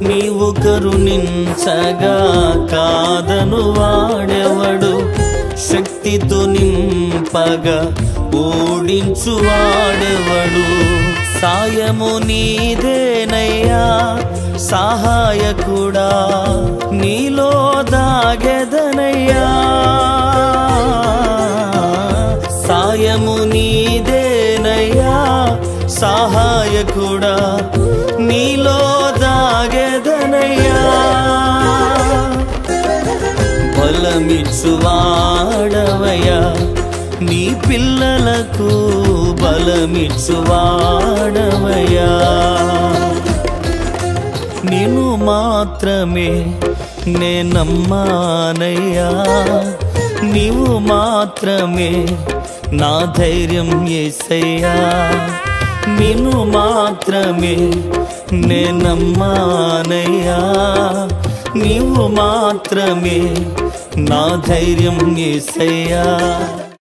నీవు కరుణించగా కాదను వాడెవడు శక్తితో నింపగా ఓడించు వాడెవడు సాయము నీదేనయ్యా సహాయకుడా నీలో దాగెదనయ్యా సాయము నీదేనయ్యా సహాయకుడా నీలో దాగెదనయ్యా బలమిచ్చువాడవయ్యా నీ పిల్లలకు బలమిచ్చువాడవయ్యా నిన్ను మాత్రమే నే నమ్మానయ్యా నీవు మాత్రమే నా ధైర్యం యేసయ్యా నిన్ను మాత్రమే నే నమ్మానయ్యా నీవు మాత్రమే నా ధైర్యం యేసయ్యా